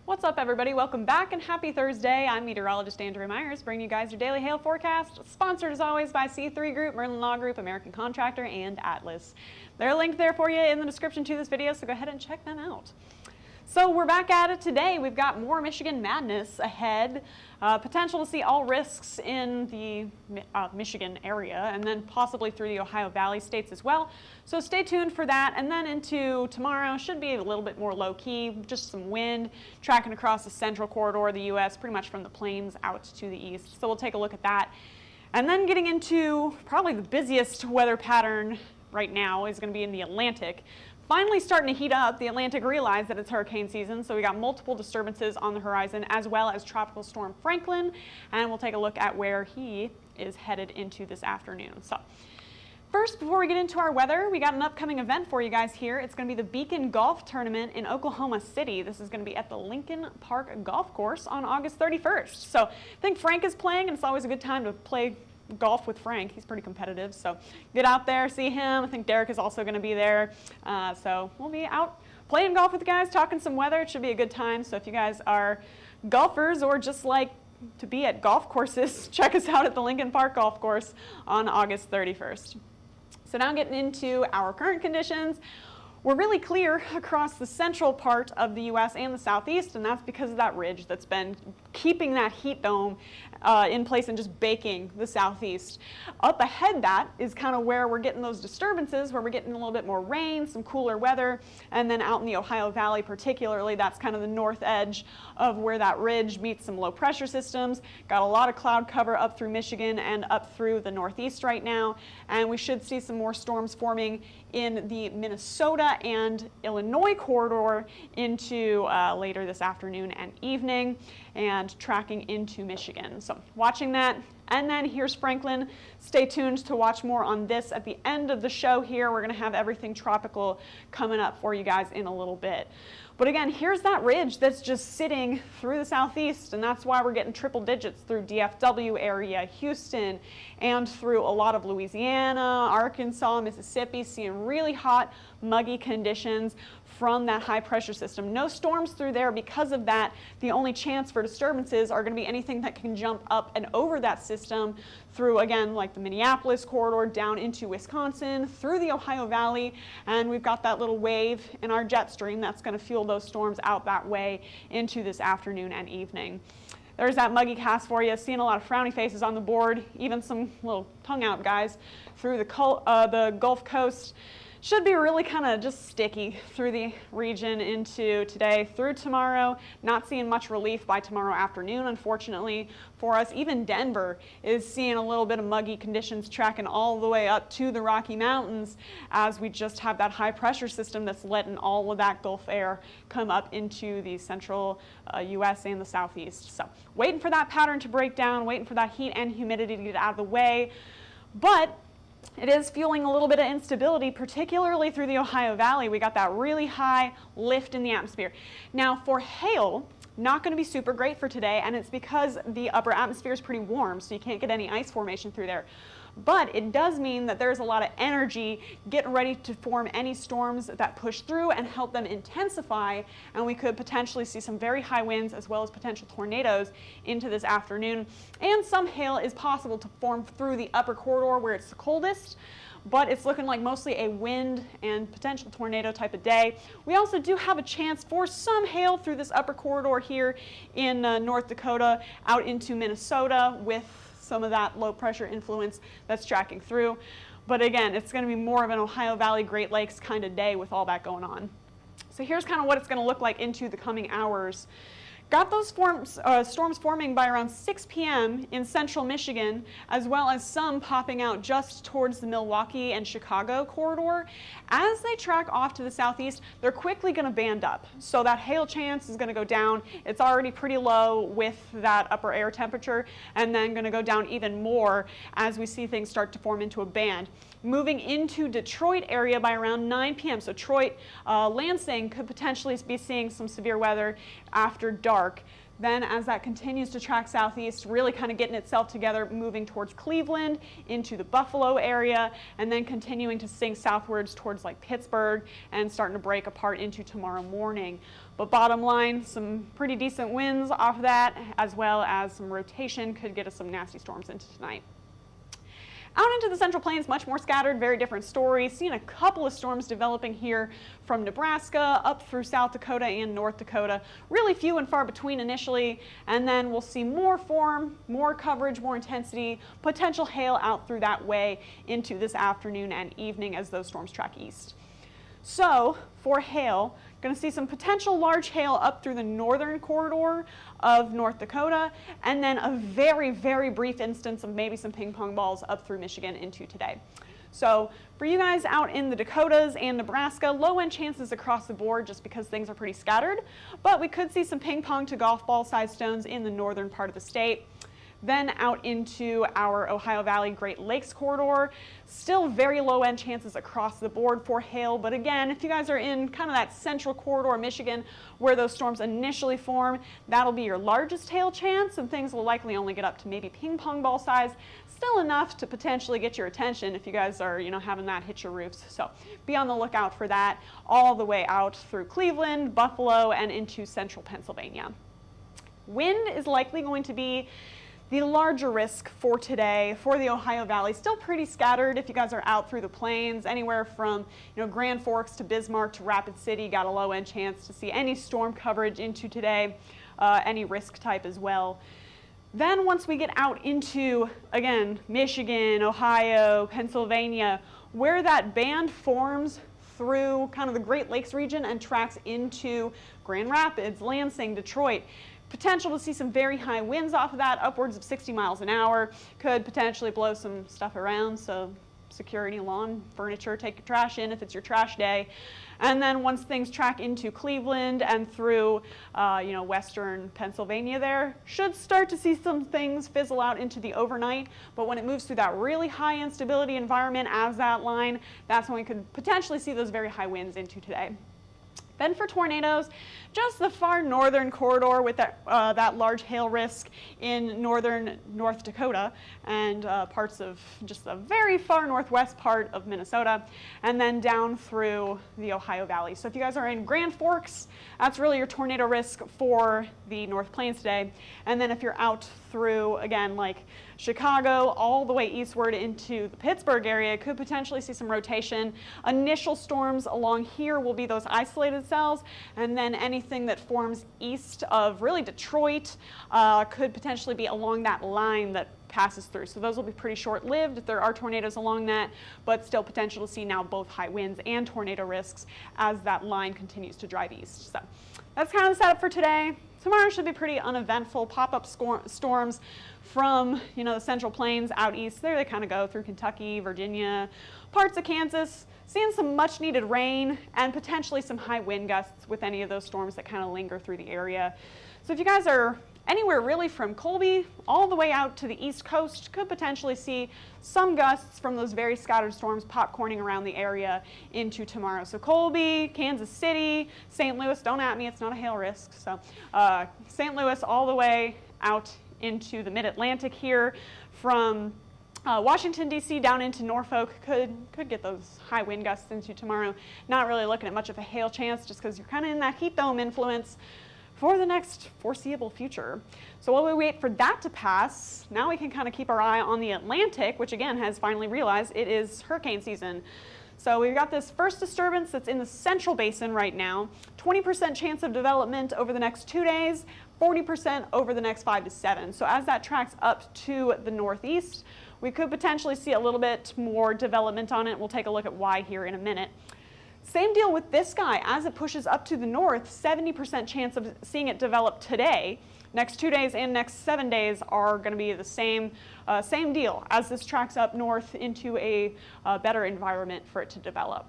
What's up, everybody? Welcome back and happy Thursday. I'm meteorologist Andrea Myers, bringing you guys your daily hail forecast, sponsored as always by C3 Group, Merlin Law Group, American Contractor, and Atlas. They're linked there for you in the description to this video, so go ahead and check them out. So we're back at it today. We've got more Michigan madness ahead. Potential to see all risks in the Michigan area and then possibly through the Ohio Valley states as well. So stay tuned for that. And then into tomorrow should be a little bit more low key, just some wind tracking across the central corridor of the U.S., pretty much from the plains out to the east. So we'll take a look at that. And then getting into probably the busiest weather pattern right now is going to be in the Atlantic. Finally starting to heat up. The Atlantic realized that it's hurricane season, so we got multiple disturbances on the horizon as well as Tropical Storm Franklin, and we'll take a look at where he is headed into this afternoon. So first, before we get into our weather, we got an upcoming event for you guys here. It's going to be the Beacon Golf Tournament in Oklahoma City. This is going to be at the Lincoln Park Golf Course on August 31st. So I think Frank is playing, and it's always a good time to play golf with Frank. He's pretty competitive, so get out there, see him. I think Derek is also going to be there, so we'll be out playing golf with the guys, talking some weather. It should be a good time. So if you guys are golfers or just like to be at golf courses, check us out at the Lincoln Park Golf Course on August 31st. So now getting into our current conditions. We're really clear across the central part of the U.S. and the southeast, and that's because of that ridge that's been keeping that heat dome in place and just baking the southeast. Up ahead, that is kind of where we're getting those disturbances, where we're getting a little bit more rain, some cooler weather, and then out in the Ohio Valley particularly, that's kind of the north edge of where that ridge meets some low pressure systems. Got a lot of cloud cover up through Michigan and up through the northeast right now, and we should see some more storms forming in the Minnesota and Illinois corridor into later this afternoon and evening, and tracking into Michigan. So watching that. And then here's Franklin. Stay tuned to watch more on this at the end of the show here. We're going to have everything tropical coming up for you guys in a little bit. But again, here's that ridge that's just sitting through the southeast, and that's why we're getting triple digits through DFW area, Houston, and through a lot of Louisiana, Arkansas, Mississippi, seeing really hot, muggy conditions from that high pressure system. No storms through there because of that. The only chance for disturbances are going to be anything that can jump up and over that system through, again, like the Minneapolis corridor down into Wisconsin, through the Ohio Valley, and we've got that little wave in our jet stream that's going to fuel those storms out that way into this afternoon and evening. There's that muggy cast for you. Seeing a lot of frowny faces on the board, even some little tongue out guys through the Gulf Coast. Should be really kind of just sticky through the region into today, through tomorrow. Not seeing much relief by tomorrow afternoon, unfortunately, for us. Even Denver is seeing a little bit of muggy conditions tracking all the way up to the Rocky Mountains, as we just have that high pressure system that's letting all of that Gulf air come up into the central U.S. and the southeast. So waiting for that pattern to break down, waiting for that heat and humidity to get out of the way. But it is fueling a little bit of instability, particularly through the Ohio Valley. We got that really high lift in the atmosphere. Now for hail, not going to be super great for today, and it's because the upper atmosphere is pretty warm, so you can't get any ice formation through there. But it does mean that there's a lot of energy getting ready to form any storms that push through and help them intensify, and we could potentially see some very high winds as well as potential tornadoes into this afternoon. And some hail is possible to form through the upper corridor where it's the coldest, but it's looking like mostly a wind and potential tornado type of day. We also do have a chance for some hail through this upper corridor here in North Dakota out into Minnesota with some of that low pressure influence that's tracking through. But again, it's going to be more of an Ohio Valley, Great Lakes kind of day with all that going on. So here's kind of what it's going to look like into the coming hours. Got those storms forming by around 6 p.m. in central Michigan, as well as some popping out just towards the Milwaukee and Chicago corridor. As they track off to the southeast, they're quickly going to band up. So that hail chance is going to go down. It's already pretty low with that upper air temperature, and then going to go down even more as we see things start to form into a band. Moving into Detroit area by around 9 p.m. So Detroit, Lansing could potentially be seeing some severe weather after dark Then as that continues to track southeast, really kind of getting itself together, moving towards Cleveland, into the Buffalo area, and then continuing to sink southwards towards like Pittsburgh and starting to break apart into tomorrow morning. But bottom line, some pretty decent winds off of that, as well as some rotation could get us some nasty storms into tonight. Out into the Central Plains, much more scattered, very different story. Seeing a couple of storms developing here from Nebraska up through South Dakota and North Dakota. Really few and far between initially, and then we'll see more form, more coverage, more intensity, potential hail out through that way into this afternoon and evening as those storms track east. So for hail, going to see some potential large hail up through the northern corridor of North Dakota, and then a very, very brief instance of maybe some ping pong balls up through Michigan into today. So for you guys out in the Dakotas and Nebraska, low end chances across the board just because things are pretty scattered, but we could see some ping pong to golf ball size stones in the northern part of the state. Then out into our Ohio Valley Great Lakes corridor, still very low end chances across the board for hail. But again, if you guys are in kind of that central corridor, Michigan, where those storms initially form, that'll be your largest hail chance, and things will likely only get up to maybe ping pong ball size. Still enough to potentially get your attention if you guys are, having that hit your roofs. So be on the lookout for that all the way out through Cleveland, Buffalo, and into central Pennsylvania. Wind is likely going to be the larger risk for today for the Ohio Valley. Still pretty scattered if you guys are out through the plains, anywhere from Grand Forks to Bismarck to Rapid City. Got a low end chance to see any storm coverage into today, any risk type as well. Then once we get out into, again, Michigan, Ohio, Pennsylvania, where that band forms through kind of the Great Lakes region and tracks into Grand Rapids, Lansing, Detroit, potential to see some very high winds off of that, upwards of 60 miles an hour. Could potentially blow some stuff around, so security, lawn, furniture, take your trash in if it's your trash day. And then once things track into Cleveland and through, western Pennsylvania there, should start to see some things fizzle out into the overnight. But when it moves through that really high instability environment as that line, that's when we could potentially see those very high winds into today. Then for tornadoes, just the far northern corridor with that large hail risk in northern North Dakota and parts of just the very far northwest part of Minnesota, and then down through the Ohio Valley. So if you guys are in Grand Forks, that's really your tornado risk for the North Plains today. And then if you're out through, again, like Chicago all the way eastward into the Pittsburgh area, could potentially see some rotation. Initial storms along here will be those isolated cells, and then anything that forms east of really Detroit could potentially be along that line that passes through. So those will be pretty short-lived if there are tornadoes along that, but still potential to see now both high winds and tornado risks as that line continues to drive east. So that's kind of the setup for today. Tomorrow should be pretty uneventful. Pop-up storms from the Central Plains out east. There they kind of go through Kentucky, Virginia, parts of Kansas. Seeing some much needed rain and potentially some high wind gusts with any of those storms that kind of linger through the area. So if you guys are anywhere really from Colby all the way out to the East Coast, could potentially see some gusts from those very scattered storms popcorning around the area into tomorrow. So Colby, Kansas City, St. Louis, don't at me, it's not a hail risk. So St. Louis all the way out into the mid-Atlantic here from Washington, D.C. down into Norfolk could get those high wind gusts into tomorrow. Not really looking at much of a hail chance just because you're kind of in that heat dome influence for the next foreseeable future. So while we wait for that to pass, now we can kind of keep our eye on the Atlantic, which again has finally realized it is hurricane season. So we've got this first disturbance that's in the central basin right now, 20% chance of development over the next 2 days, 40% over the next 5 to 7. So as that tracks up to the northeast, we could potentially see a little bit more development on it. We'll take a look at why here in a minute. Same deal with this guy. As it pushes up to the north, 70% chance of seeing it develop today. Next 2 days and next 7 days are going to be the same deal as this tracks up north into a better environment for it to develop.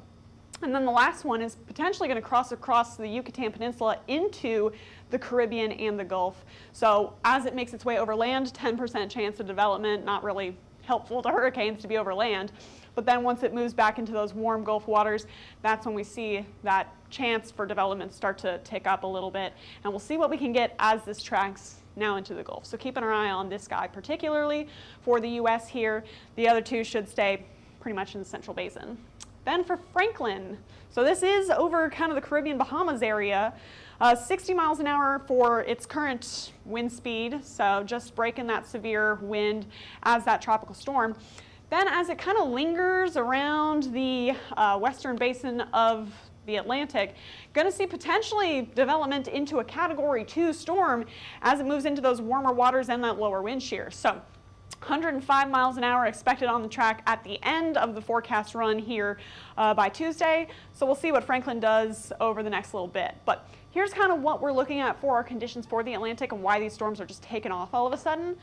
And then the last one is potentially going to cross across the Yucatan Peninsula into the Caribbean and the Gulf. So as it makes its way over land, 10% chance of development, not really helpful to hurricanes to be over land. But then once it moves back into those warm Gulf waters, that's when we see that chance for development start to tick up a little bit. And we'll see what we can get as this tracks now into the Gulf. So keeping our eye on this guy particularly for the U.S. here. The other two should stay pretty much in the Central Basin. Then for Franklin, so this is over kind of the Caribbean Bahamas area, 60 miles an hour for its current wind speed, so just breaking that severe wind as that tropical storm. Then as it kind of lingers around the western basin of the Atlantic, going to see potentially development into a Category 2 storm as it moves into those warmer waters and that lower wind shear. So 105 miles an hour expected on the track at the end of the forecast run here by Tuesday. So we'll see what Franklin does over the next little bit. But here's kind of what we're looking at for our conditions for the Atlantic and why these storms are just taking off all of a sudden.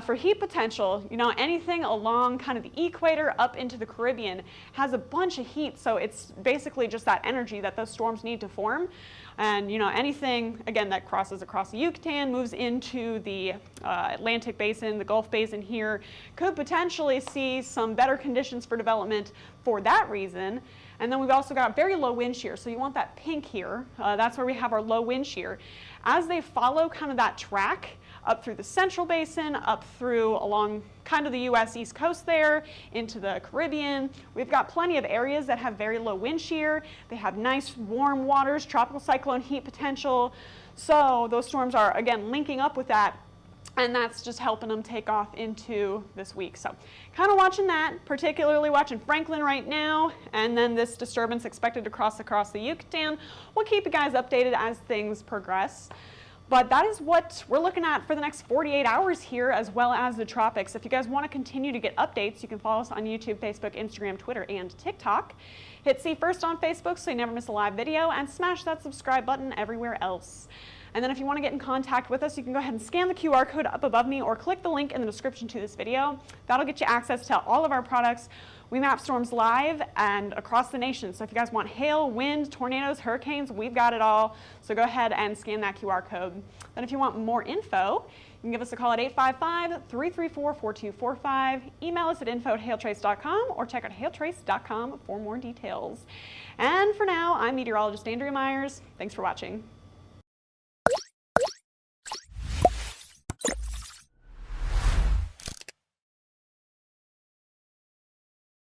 For heat potential, you know, anything along kind of the equator up into the Caribbean has a bunch of heat, so it's basically just that energy that those storms need to form. And, you know, anything, again, that crosses across the Yucatan, moves into the Atlantic Basin, the Gulf Basin here, could potentially see some better conditions for development for that reason. And then we've also got very low wind shear, so you want that pink here. That's where we have our low wind shear. As they follow kind of that track up through the Central Basin, up through along kind of the U.S. East Coast there, into the Caribbean, we've got plenty of areas that have very low wind shear. They have nice warm waters, tropical cyclone heat potential. So those storms are, again, linking up with that, and that's just helping them take off into this week. So kind of watching that, particularly watching Franklin right now, and then this disturbance expected to cross across the Yucatan. We'll keep you guys updated as things progress. But that is what we're looking at for the next 48 hours here, as well as the tropics. If you guys want to continue to get updates, you can follow us on YouTube, Facebook, Instagram, Twitter, and TikTok. Hit See First on Facebook so you never miss a live video, and smash that subscribe button everywhere else. And then if you want to get in contact with us, you can go ahead and scan the QR code up above me or click the link in the description to this video. That'll get you access to all of our products. We map storms live and across the nation. So if you guys want hail, wind, tornadoes, hurricanes, we've got it all. So go ahead and scan that QR code. Then if you want more info, you can give us a call at 855-334-4245. Email us at info@hailtrace.com or check out hailtrace.com for more details. And for now, I'm meteorologist Andrea Myers. Thanks for watching.